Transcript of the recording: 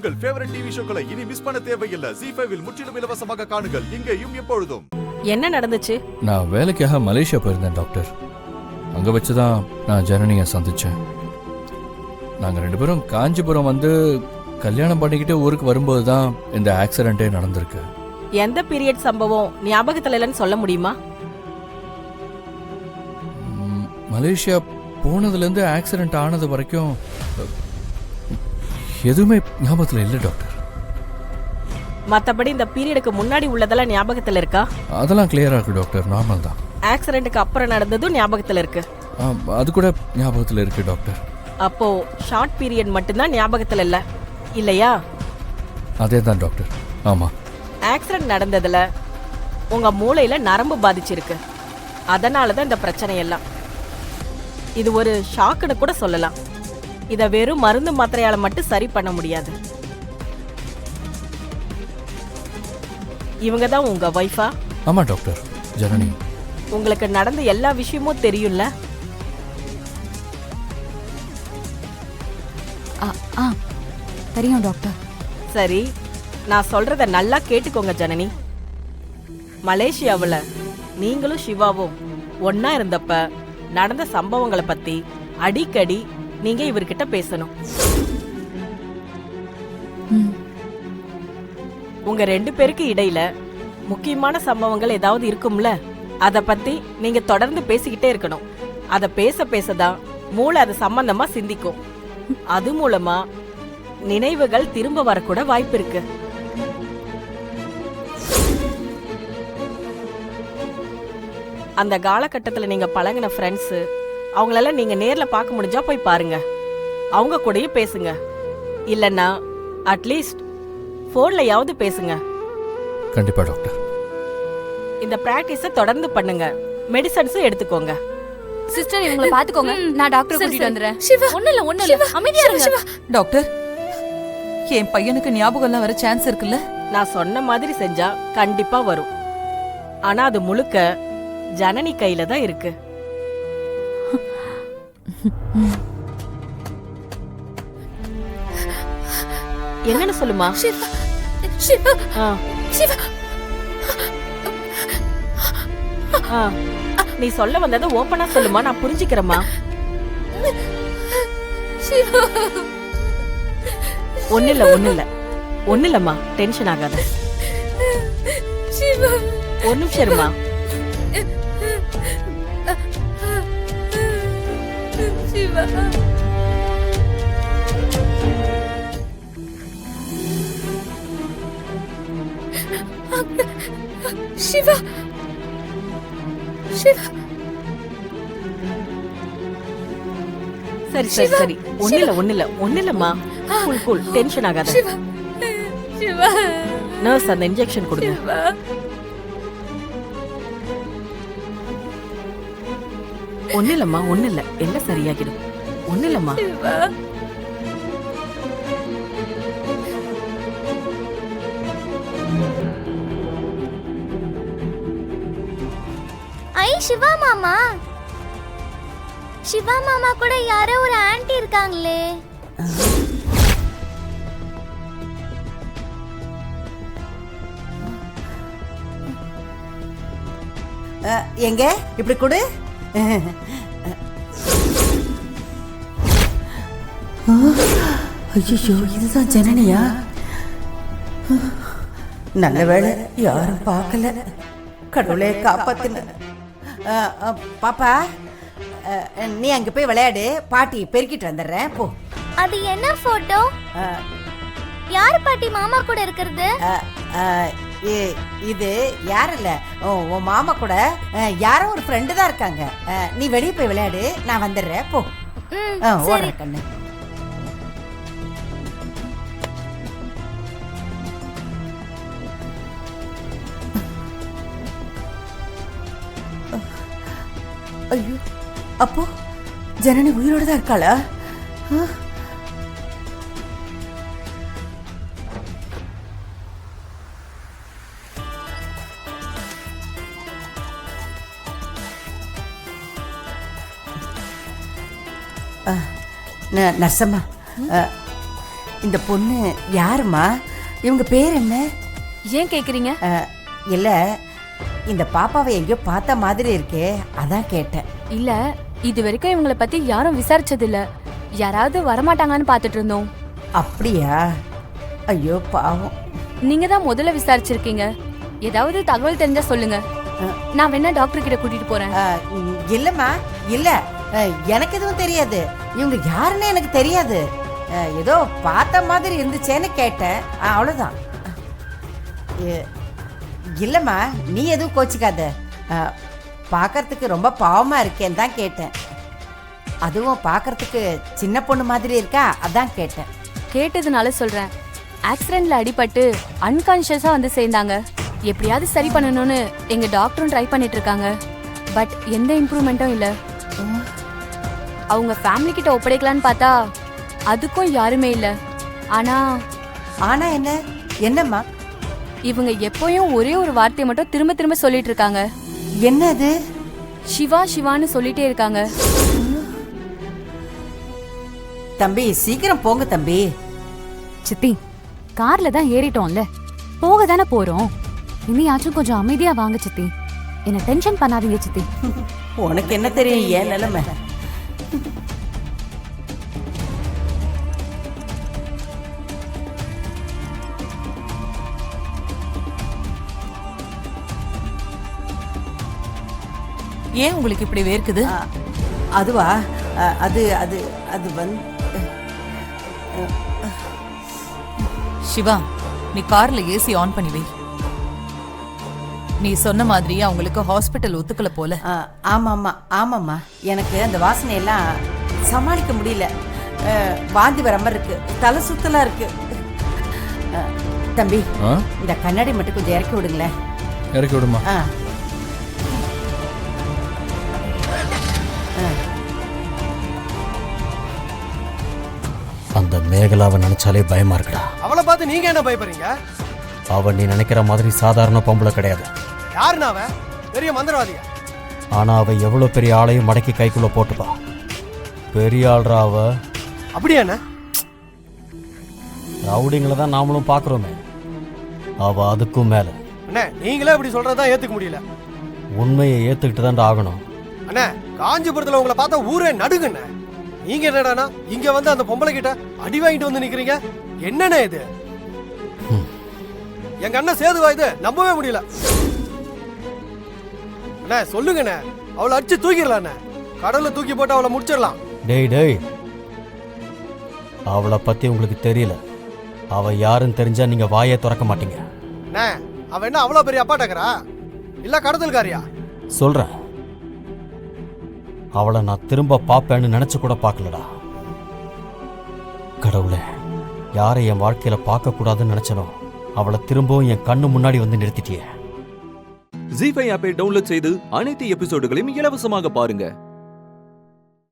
உங்கள் favourite TV ஷோக்களை இனி miss பண்ண தேவையில்லை. ZEE5 இல் முற்றிலும் இலவசமாக காணுங்கள். இங்கேயும் எப்பொழுதும். என்ன நடந்துச்சு? நான் வேலைக்காக மலேசியா போயிருந்தேன் டாக்டர். அங்க வச்சுதான் நான் ஜனனியை சந்திச்சேன். நாங்க 2 பேரும் காஞ்சிபுரம் வந்து கல்யாணம் பண்ணிக்கிட்டு ஊருக்கு வரும்போது தான் இந்த ஆக்சிடென்ட்டே நடந்திருக்கு. எந்த பீரியட் சம்பவம் ஞாபகத்துல இல்லைன்னு சொல்ல முடியுமா? மலேசியா போனதுலேருந்து ஆக்சிடென்ட் ஆனது வரைக்கும் எதுவுமே ஞாபகத்தில் இல்லை டாக்டர். மத்தபடி இந்த பீரியடுக்கு முன்னாடி உள்ளதெல்லாம் ஞாபகத்துல இருக்கா? அதெல்லாம் கிளியரா இருக்கு டாக்டர், நார்மல் தான். ஆக்சிடென்ட்டுக்கு அப்புறம் நடந்ததும் ஞாபகத்துல இருக்கு? அது கூட ஞாபகத்தில் இருக்கு டாக்டர். அப்போ ஷார்ட் பீரியட் மட்டும்தான் ஞாபகத்துல இல்ல, இல்லையா? அதே தான் டாக்டர். ஆமா, ஆக்சிடென்ட் நடந்ததுல உங்க மூளையில நரம்பு பாதிச்சிருக்கு. அதனாலதான் இந்த பிரச்சனை எல்லாம். இது ஒரு ஷாக்குன்னு கூட சொல்லலாம். இத வெறும் மருந்து மாத்திரையால மட்டும் சரி பண்ண முடியாது. இவங்க தான் உங்க வைஃபா? ஆமா டாக்டர், ஜனனி. உங்களுக்கு நடந்த எல்லா விஷயமும் தெரியும்ல? தெரியும் டாக்டர். சரி, நான் சொல்றத நல்லா கேட்டுக்கோங்க ஜனனி. மலேசியாவுல நீங்களும் சிவாவும் ஒன்னா இருந்தப்ப நடந்த சம்பவங்களை பத்தி அடிக்கடி நீங்க இவர்கிட்ட பேசணும். உங்க 2 பேருக்கு இடையில முக்கியமான சம்பவங்கள் ஏதாவது இருக்கும்ல, அத பத்தி நீங்க தொடர்ந்து பேசிக்கிட்டே இருக்கணும். அத பேசதான் மூளை அது சம்பந்தமா சிந்திக்கும். அது மூலமா நினைவுகள் திரும்ப வரக்கூட வாய்ப்பு இருக்கு. அந்த காலகட்டத்துல நீங்க பழகின ஃப்ரெண்ட்ஸ் அவங்களெல்லாம் நீங்க நேர்ல பார்க்க முடிஞ்சா போய் பாருங்க. அவங்க கூடயே பேசுங்க. இல்லன்னா அட்லீஸ்ட் போன்லயாவது பேசுங்க. கண்டிப்பா டாக்டர். இந்த பிராக்டிஸ தொடர்ந்து பண்ணுங்க. மெடிசன்ஸும் எடுத்துக்கோங்க. சிஸ்டர், இவங்களை பாத்துக்கோங்க. நான் டாக்டர் கூட்டிட்டு வந்துறேன். ஒண்ணு இல்ல அமைதியா இருங்க. டாக்டர், என் பையனுக்கு ஞாபகம் எல்லாம் வர சான்ஸ் இருக்குல்ல? நான் சொன்ன மாதிரி செஞ்சா கண்டிப்பா வரும். ஆனா அது முழுக்க ஜனனி கையில தான் இருக்கு. என்னன்னு சொல்லுமா? நீ சொல்ல வந்ததை ஓப்பனா சொல்லுமா, நான் புரிஞ்சுக்கிறேம்மா. ஒண்ணு இல்லம்மா, டென்ஷன் ஆகாத. ஒரு நிமிஷம் இருமா. சிவா, சிவா. சரி சரி சரி, ஒண்ணு இல்லம்மா. கூல், டென்ஷன் ஆகாத. நர்ஸ் அந்த இன்ஜெக்ஷன் கொடுங்க. ஒண்ணு இல்லம்மா, எல்லாம் சரியாகிடும். ஒண்ணு இல்லம்மா. ஐ சிவா மாமா, சிவா மாமா கூட யாரோ ஒரு ஆன்ட்டி இருக்காங்களே. எங்க இப்படி கொடு. ஐயோ, இதுதான் ஜனனியா? நல்ல வேளை யாரும் பார்க்கல. கடவுளே காப்பாத்துன. பாப்பா, நீ அங்க போய் விளையாடு. பாட்டி பெருக்கிட்டு வந்துடுறேன், போ. அது என்ன போட்டோ? யாரு பாட்டி மாமா கூட இருக்கிறது? இது யாரும் இல்ல, உன் மாமா கூட யாரோ ஒரு ஃப்ரெண்டு தான் இருக்காங்க. நீ வெளியே போய் விளையாடு, நான் வந்துடுறேன், போ. ஓடுற கண்ணு. ஐயோ, அப்போ ஜனனி உயிரோட தான் இருக்காளா? நர்சம்மா, இந்த பொண்ணு யாருமா? இவங்க பேர் என்ன? ஏன் கேக்குறீங்க? இல்ல, இந்த பாப்பாவை எங்கேயோ பார்த்த மாதிரி இருக்கே, அதான் கேட்டேன். இல்ல, இது வரைக்கும் இவங்கள பத்தி யாரும் விசாரிச்சது இல்ல. யாராவது வரமாட்டாங்கன்னு பாத்துட்டு இருந்தோம். அப்படியா? ஐயோ பாவம். நீங்க தான் முதல்ல விசாரிச்சிருக்கீங்க. ஏதாவது தகவல் தெரிஞ்சா சொல்லுங்க. நான் வேணா டாக்டர் கிட்ட கூட்டிட்டு போறேன். இல்லம்மா, இல்ல, எனக்கு எதுவும் தெரியாது. இவங்க யாருன்னு எனக்கு தெரியாது. ஏதோ பார்த்த மாதிரி இருந்துச்சேன்னு கேட்டேன், அவ்வளவுதான். இல்லம்மா, நீ எதுவும் கோச்சிக்காத. பார்க்கறதுக்கு ரொம்ப பாவமா இருக்கேன்னு தான் கேட்டேன். அதுவும் பார்க்கறதுக்கு சின்ன பொண்ணு மாதிரி இருக்கா, அதான் கேட்டேன். கேட்டதுனால சொல்றேன். ஆக்சிடென்ட்ல அடிபட்டு அன்கான்ஷியஸா வந்து சேர்ந்தாங்க. எப்படியாவது சரி பண்ணணும்னு எங்க டாக்டரும் ட்ரை பண்ணிட்டு இருக்காங்க. பட் எந்த இம்ப்ரூவ்மெண்ட்டும் இல்ல. அவங்க ஃபேமிலி கிட்ட ஒப்படைக்கலான்னு பார்த்தா அதுக்கும் யாருமே இல்ல. ஆனா ஆனா என்ன? என்னம்மா? இவங்க எப்பயும் ஒரே ஒரு வார்த்தையை மட்டும் திரும்ப திரும்ப சொல்லிட்டு இருக்காங்க. என்னது? சிவா சிவான்னு சொல்லிட்டே இருக்காங்க. தம்பி, சீக்கிரம் போங்க தம்பி. சித்தி, கார்ல தான் ஏறிட்டோம்ல, போக தானே போறோம். இனியாச்சும் கொஞ்சம் அமைதியா வாங்க சித்தி. என்ன டென்ஷன் பண்ணாதீங்க சித்தி. உனக்கு என்ன தெரியும் ஏன் நிலைமை? ஏன் உங்களுக்கு இப்படி வேர்க்குது? அதுவா? அது அது அது சிவா, நீ கார்ல ஏசி ஆன் பண்ணி வை. நீ சொன்ன மாதிரி அவங்களுக்கு ஹாஸ்பிட்டல் ஒத்துக்கல போல. ஆமாம்மா, ஆமாம்மா. எனக்கு அந்த வாசனையெல்லாம் சமாளிக்க முடியல. வாந்தி வர மாதிரி இருக்கு, தலை சுத்தலா இருக்கு. தம்பி, இந்த கண்ணாடி மட்டும் கொஞ்சம் இறக்கி விடுங்களேன். இறக்கி விடுமா? அந்த மேகலாவை நினைச்சாலே பயமா இருக்குடா. அவளை பார்த்து நீங்க என்ன பயப்படுறீங்க? அவன் நீ நினைக்கிற மாதிரி சாதாரண பொம்பளை கிடையாது. யாருன்னா அவன்? பெரிய மந்திரவாதியா? ஆனா அவ எவ்வளவு பெரிய ஆளையும் மடக்கி கைக்குள்ள போட்டுப்பா. பெரிய ஆள்ரா அவ. அப்படியாண்ணா? ரவுடிங்களை தான் நாமளும் பாக்குறோமே, அவ அதுக்கும் மேல. அண்ணே, நீங்களே இப்படி சொல்றதா ஏத்துக்க முடியல. உண்மையை ஏத்துக்கிட்டு தான் ஆகணும். அண்ணே, காஞ்சிபுரத்துல உங்களை பார்த்தா ஊரே நடுங்கண்ணே. நீங்க என்னடானா இங்க வந்து அந்த பொம்பளை கிட்ட அடி வாங்கிட்டு வந்து நிக்கிறீங்க? என்னண்ணே இது? எங்க அண்ணன் சேதுவா இது? நம்பவே முடியல. அண்ணே சொல்லுங்கண்ணே, அவளை அடிச்சு தூக்கிடலாம். கடல்ல தூக்கி போட்டு அவளை முடிச்சிடலாம். டேய், அவளை பத்தி உங்களுக்கு தெரியல. அவ யாருன்னு தெரிஞ்சா நீங்க வாயே திறக்க மாட்டீங்க. அண்ணே, அவ என்ன அவ்வளவு பெரிய அப்பாட்டக்கரா? இல்ல கடத்தல்காரியா? சொல்றேன், அவளை நான் திரும்ப பாப்பேன்னு நினைச்சு கூட பார்க்கலடா. கடவுளே, யாரை என் வாழ்க்கையில பார்க்க கூடாதுன்னு நினைச்சனோ அவளை திரும்பவும் என் கண்ணு முன்னாடி வந்து நிறுத்திட்டியே. ஜீ5 ஆப்பை டவுன்லோட் செய்து அனைத்து எபிசோடுகளையும் இலவசமாக பாருங்க.